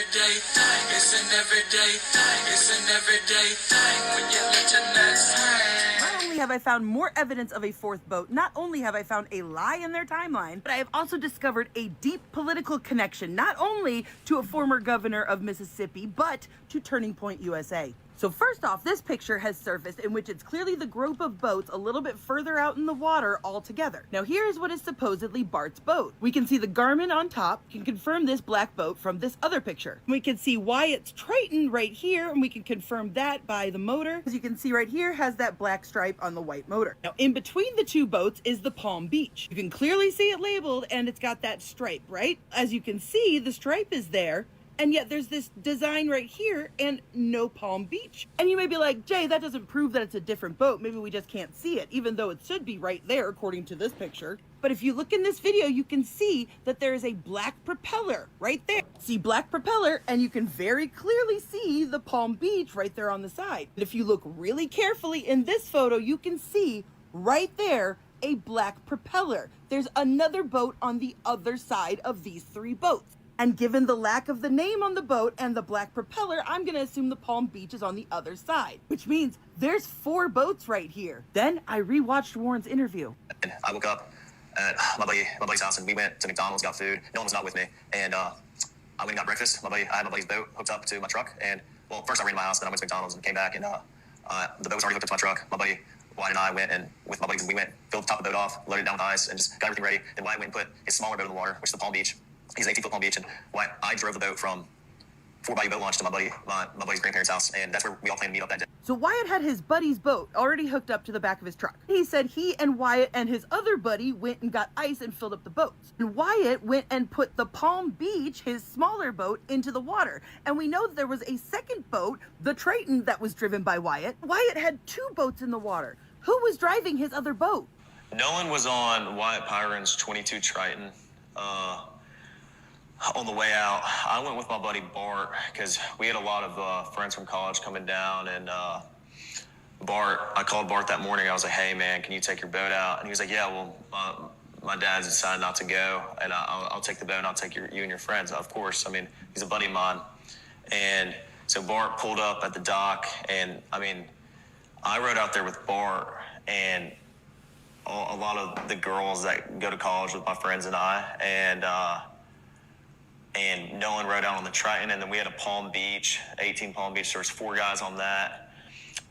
everyday thing. It's an everyday thing. It's an everyday thing when you let your nuts hang. Not only have I found more evidence of a fourth boat, not only have I found a lie in their timeline, but I have also discovered a deep political connection, not only to a former governor of Mississippi, but to Turning Point USA. So first off, this picture has surfaced in which it's clearly the group of boats a little bit further out in the water all together. Now here's what is supposedly Bart's boat. We can see the Garmin on top, can confirm this black boat from this other picture. We can see Wyatt's Triton right here, and we can confirm that by the motor. As you can see right here, has that black stripe on the white motor. Now in between the two boats is the Palm Beach. You can clearly see it labeled and it's got that stripe, right? As you can see, the stripe is there. And yet there's this design right here and no Palm Beach. And you may be like, Jay, that doesn't prove that it's a different boat. Maybe we just can't see it, even though it should be right there according to this picture. But if you look in this video, you can see that there is a black propeller right there. See black propeller, and you can very clearly see the Palm Beach right there on the side. And if you look really carefully in this photo, you can see right there a black propeller. There's another boat on the other side of these three boats. And given the lack of the name on the boat and the black propeller, I'm gonna assume the Palm Beach is on the other side, which means there's 4 boats right here. Then I rewatched Warren's interview. And I woke up at my buddy's house, and we went to McDonald's, got food. Nolan was not with me, and I went and got breakfast. I had my buddy's boat hooked up to my truck, and well, first I ran to my house, then I went to McDonald's and came back, and the boat was already hooked up to my truck. My buddy Wyatt and I went, and with my buddies, we went, filled the top of the boat off, loaded it down with ice, and just got everything ready. Then Wyatt went and put his smaller boat in the water, which is the Palm Beach. He's an 18-foot Palm Beach, and I drove the boat from 4 Bayou Boat Launch to my buddy's grandparents' house, and that's where we all planned to meet up that day. So Wyatt had his buddy's boat already hooked up to the back of his truck. He said he and Wyatt and his other buddy went and got ice and filled up the boats. And Wyatt went and put the Palm Beach, his smaller boat, into the water. And we know that there was a second boat, the Triton, that was driven by Wyatt. Wyatt had 2 boats in the water. Who was driving his other boat? Nolan was on Wyatt Pyron's 22 Triton. On the way out, I went with my buddy Bart because we had a lot of friends from college coming down, and I called Bart that morning. I was like, hey man, can you take your boat out? And he was like, yeah, well, my dad's decided not to go, and I'll take the boat and I'll take you and your friends. Of course, I mean, he's a buddy of mine. And so Bart pulled up at the dock, and I mean, I rode out there with Bart and a lot of the girls that go to college with my friends and I, and Nolan rode out on the Triton, and then we had a Palm Beach, 18 Palm Beach. There was 4 guys on that.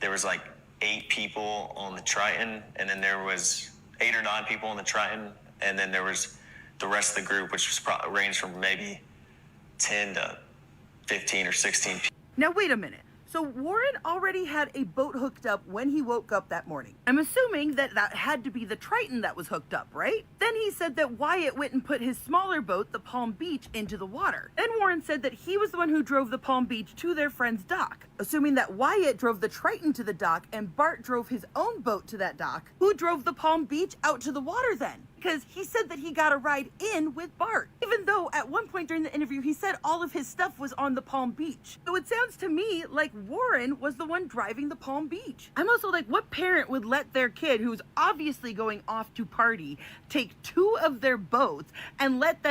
There was like 8 people on the Triton, and then there was 8 or 9 people on the Triton, and then there was the rest of the group, which was ranged from maybe 10 to 15 or 16 people. Now wait a minute. So Warren already had a boat hooked up when he woke up that morning. I'm assuming that that had to be the Triton that was hooked up, right? Then he said that Wyatt went and put his smaller boat, the Palm Beach, into the water. Then Warren said that he was the one who drove the Palm Beach to their friend's dock. Assuming that Wyatt drove the Triton to the dock and Bart drove his own boat to that dock, who drove the Palm Beach out to the water then? Because he said that he got a ride in with Bart, even though at one point during the interview he said all of his stuff was on the Palm Beach. So it sounds to me like Warren was the one driving the Palm Beach. I'm also like, what parent would let their kid, who's obviously going off to party, take 2 of their boats and let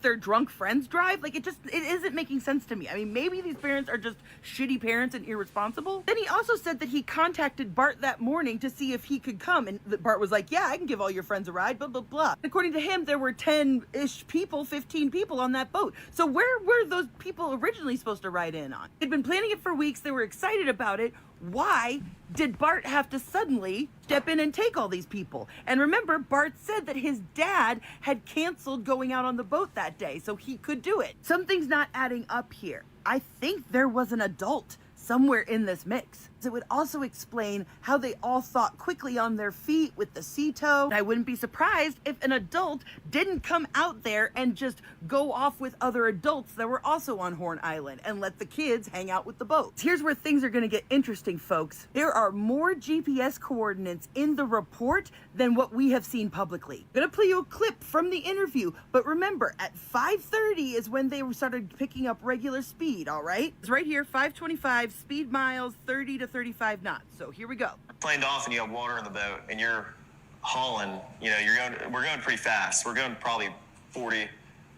their drunk friends drive? Like, it isn't making sense to me. I mean, maybe these parents are just shitty parents and irresponsible. Then he also said that he contacted Bart that morning to see if he could come, and Bart was like, yeah, I can give all your friends a ride, blah, blah, blah. According to him, there were 10-ish people, 15 people on that boat. So where were those people originally supposed to ride in on? They'd been planning it for weeks. They were excited about it. Why did Bart have to suddenly step in and take all these people? And remember, Bart said that his dad had canceled going out on the boat that day, so he could do it. Something's not adding up here. I think there was an adult somewhere in this mix. It would also explain how they all thought quickly on their feet with the sea tow. I wouldn't be surprised if an adult didn't come out there and just go off with other adults that were also on Horn Island and let the kids hang out with the boats. Here's where things are gonna get interesting, folks. There are more GPS coordinates in the report than what we have seen publicly. I'm gonna play you a clip from the interview, but remember, at 5:30 is when they started picking up regular speed, all right? It's right here, 525, speed miles, 30 to 35 knots. So here we go. Planed off and you have water in the boat and you're hauling, we're going pretty fast. We're going probably 40,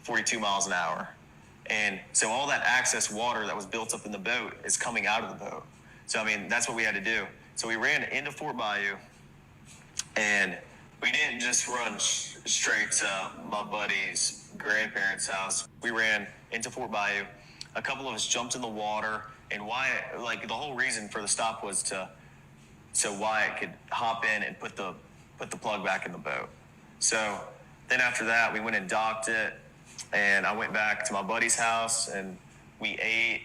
42 miles an hour. And so all that excess water that was built up in the boat is coming out of the boat. So, I mean, that's what we had to do. So we ran into Fort Bayou, and we didn't just run straight to my buddy's grandparents' house. We ran into Fort Bayou. A couple of us jumped in the water, and Wyatt, like the whole reason for the stop was so Wyatt could hop in and put the plug back in the boat. So then after that, we went and docked it, and I went back to my buddy's house, and we ate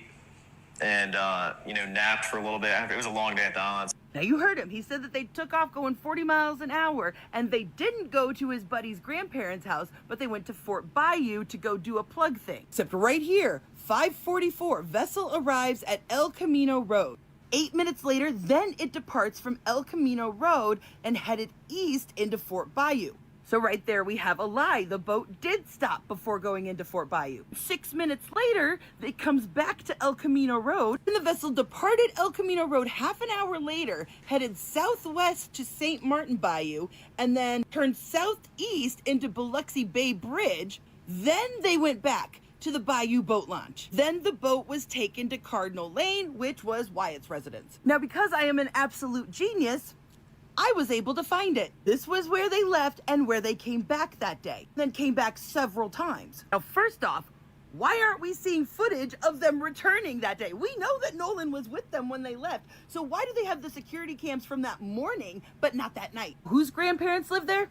and, napped for a little bit. It was a long day at the islands. Now you heard him. He said that they took off going 40 miles an hour, and they didn't go to his buddy's grandparents' house, but they went to Fort Bayou to go do a plug thing. Except right here, 5:44, vessel arrives at El Camino Road. 8 minutes later, then it departs from El Camino Road and headed east into Fort Bayou. So right there we have a lie. The boat did stop before going into Fort Bayou. 6 minutes later, it comes back to El Camino Road, and the vessel departed El Camino Road half an hour later, headed southwest to St. Martin Bayou, and then turned southeast into Biloxi Bay Bridge. Then they went back to the Bayou boat launch. Then the boat was taken to Cardinal Lane, which was Wyatt's residence. Now, because I am an absolute genius, I was able to find it. This was where they left and where they came back that day. Then came back several times. Now, first off, why aren't we seeing footage of them returning that day? We know that Nolan was with them when they left. So why do they have the security cams from that morning, but not that night? Whose grandparents live there?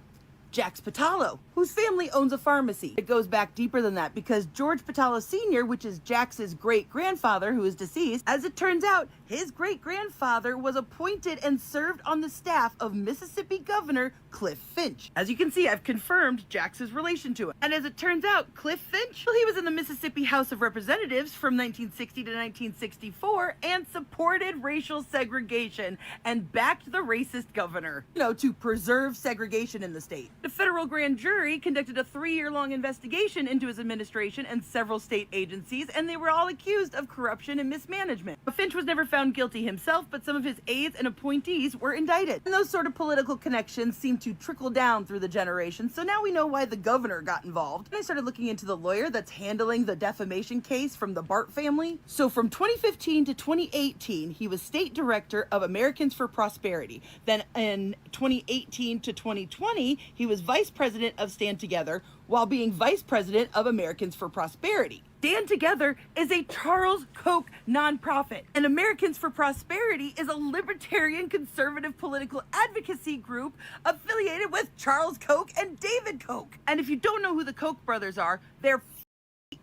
Jax Patalo, whose family owns a pharmacy. It goes back deeper than that because George Patalo Sr., which is Jax's great-grandfather who is deceased, as it turns out, his great-grandfather was appointed and served on the staff of Mississippi Governor Cliff Finch. As you can see, I've confirmed Jax's relation to him. And as it turns out, Cliff Finch, well, he was in the Mississippi House of Representatives from 1960 to 1964 and supported racial segregation and backed the racist governor, to preserve segregation in the state. The federal grand jury conducted a 3-year-long investigation into his administration and several state agencies, and they were all accused of corruption and mismanagement. Finch was never found guilty himself, but some of his aides and appointees were indicted. And those sort of political connections seem to trickle down through the generations, so now we know why the governor got involved. And I started looking into the lawyer that's handling the defamation case from the Bart family. So from 2015 to 2018, he was state director of Americans for Prosperity. Then in 2018 to 2020, he was vice president of Stand Together while being vice president of Americans for Prosperity. Stand Together is a Charles Koch nonprofit, and Americans for Prosperity is a libertarian conservative political advocacy group affiliated with Charles Koch and David Koch. And if you don't know who the Koch brothers are, they're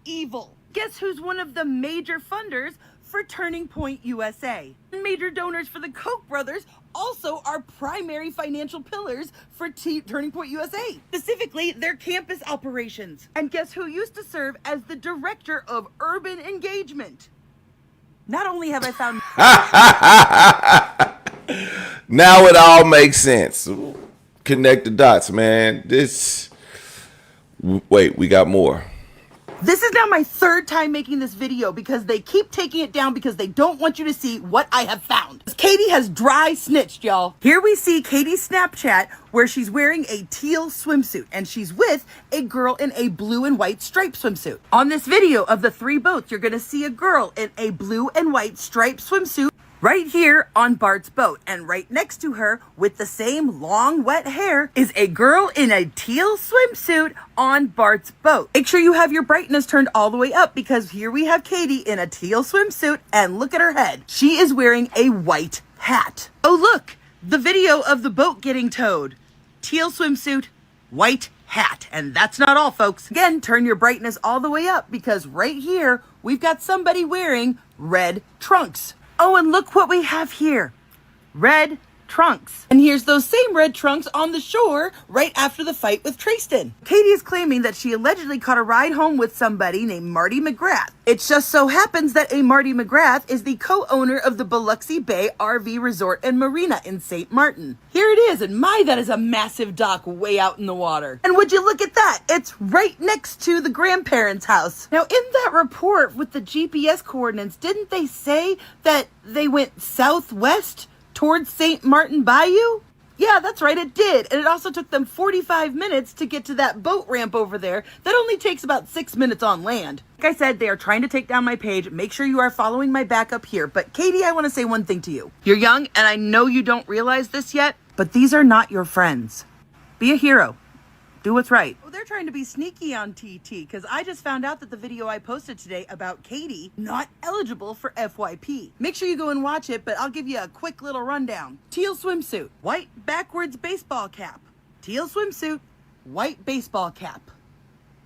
evil. Guess who's one of the major funders for Turning Point USA? Major donors for the Koch brothers also are primary financial pillars for Turning Point USA, specifically their campus operations. And guess who used to serve as the director of urban engagement? Not only have I found now it all makes sense. Connect the dots, man. Wait, we got more. This is now my 3rd time making this video because they keep taking it down because they don't want you to see what I have found. Katie has dry snitched, y'all. Here we see Katie's Snapchat where she's wearing a teal swimsuit and she's with a girl in a blue and white striped swimsuit. On this video of the 3 boats, you're gonna see a girl in a blue and white striped swimsuit right here on Bart's boat, and right next to her with the same long wet hair is a girl in a teal swimsuit on Bart's boat. Make sure you have your brightness turned all the way up because here we have Katie in a teal swimsuit and look at her head. She is wearing a white hat. Oh look, the video of the boat getting towed. Teal swimsuit, white hat. And that's not all, folks. Again, turn your brightness all the way up because right here we've got somebody wearing red trunks. Oh, and look what we have here. Red trunks. And here's those same red trunks on the shore right after the fight with Tristan. Katie is claiming that she allegedly caught a ride home with somebody named Marty McGrath. It just so happens that a Marty McGrath is the co-owner of the Biloxi Bay RV Resort and Marina in St. Martin. Here it is, and my, that is a massive dock way out in the water. And would you look at that? It's right next to the grandparents' house. Now, in that report with the GPS coordinates, didn't they say that they went southwest towards St. Martin Bayou? Yeah, that's right, it did. And it also took them 45 minutes to get to that boat ramp over there that only takes about 6 minutes on land. Like I said, they are trying to take down my page. Make sure you are following my backup here. But Katie, I want to say one thing to you. You're young, and I know you don't realize this yet, but these are not your friends. Be a hero. Do what's right. Oh, they're trying to be sneaky on TT because I just found out that the video I posted today about Katie not eligible for FYP. Make sure you go and watch it, but I'll give you a quick little rundown. Teal swimsuit, white backwards baseball cap. Teal swimsuit, white baseball cap.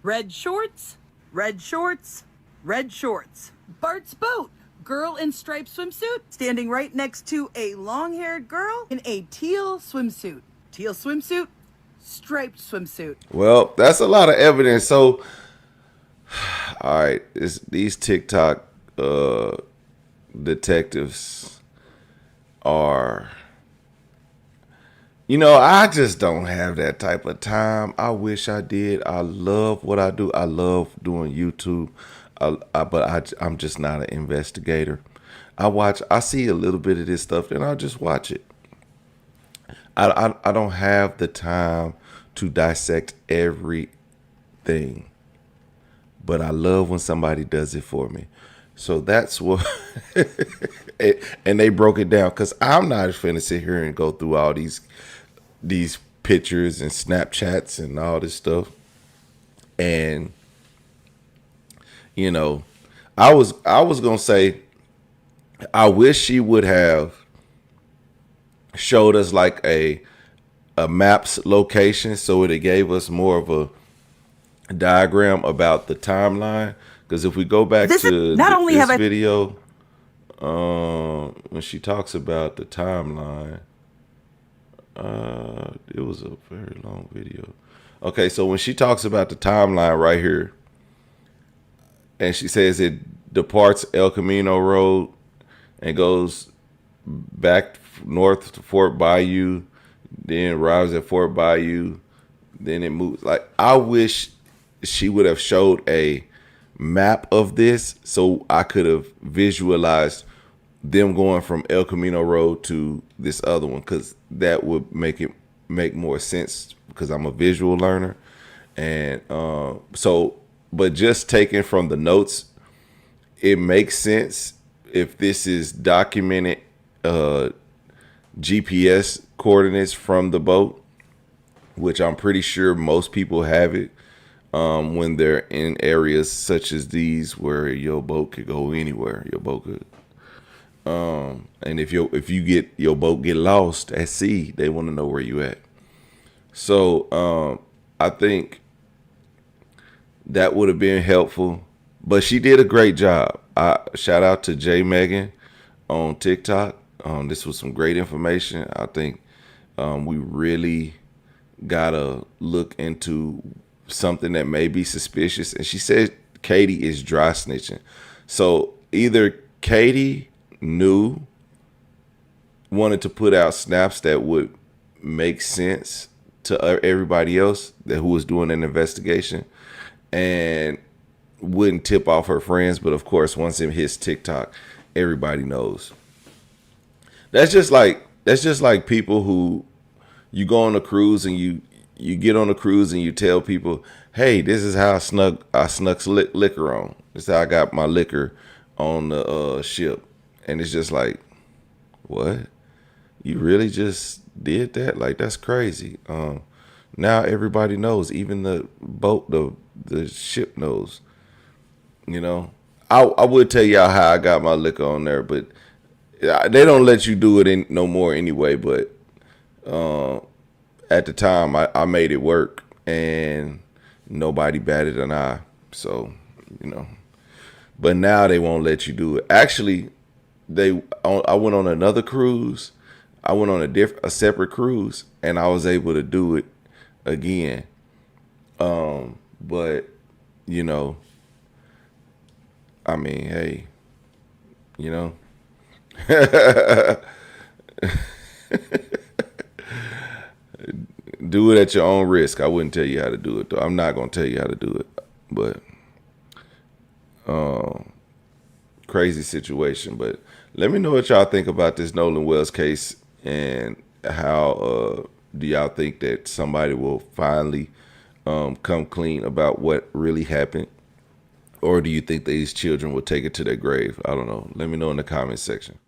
Red shorts, red shorts, red shorts. Bart's boat, girl in striped swimsuit, standing right next to a long-haired girl in a teal swimsuit. Teal swimsuit, striped swimsuit. Well, that's a lot of evidence. So, all right, these TikTok detectives are, I just don't have that type of time. I wish I did. I love what I do. I love doing YouTube, but I'm just not an investigator. I see a little bit of this stuff, then I'll just watch it. I don't have the time to dissect everything, but I love when somebody does it for me. So that's what, and they broke it down because I'm not finna sit here and go through all these pictures and Snapchats and all this stuff. And I was gonna say, I wish she would have showed us like a map's location so it gave us more of a diagram about the timeline. Because if we go back to this video, when she talks about the timeline, it was a very long video. Okay, so when she talks about the timeline right here, and she says it departs El Camino Road and goes back north to Fort Bayou, then arrives at Fort Bayou, then it moves. Like, I wish she would have showed a map of this so I could have visualized them going from El Camino Road to this other one, because that would make more sense because I'm a visual learner. And but just taking from the notes, it makes sense if this is documented GPS coordinates from the boat, which I'm pretty sure most people have it when they're in areas such as these where your boat could go anywhere. Your boat could, and if you get your boat get lost at sea, they want to know where you at. So I think that would have been helpful, but she did a great job. Shout out to J Megan on TikTok. This was some great information. I think we really gotta look into something that may be suspicious. And she said Katie is dry snitching. So either Katie wanted to put out snaps that would make sense to everybody else who was doing an investigation and wouldn't tip off her friends. But of course, once it hits TikTok, everybody knows. That's just like people who you go on a cruise and you get on a cruise and you tell people, hey, this is how I snuck liquor on. This is how I got my liquor on the ship. And it's just like, what? You really just did that? Like, that's crazy. Now everybody knows, even the boat, the ship knows. I would tell y'all how I got my liquor on there, but they don't let you do it no more anyway. But at the time, I made it work, and nobody batted an eye. So, but now they won't let you do it. Actually, I went on another cruise. I went on a separate cruise, and I was able to do it again. But I mean, hey, do it at your own risk. I wouldn't tell you how to do it, though. I'm not gonna tell you how to do it, but crazy situation. But let me know what y'all think about this Nolan Wells case, and How do y'all think that somebody will finally come clean about what really happened? Or do you think these children will take it to their grave? I don't know. Let me know in the comment section.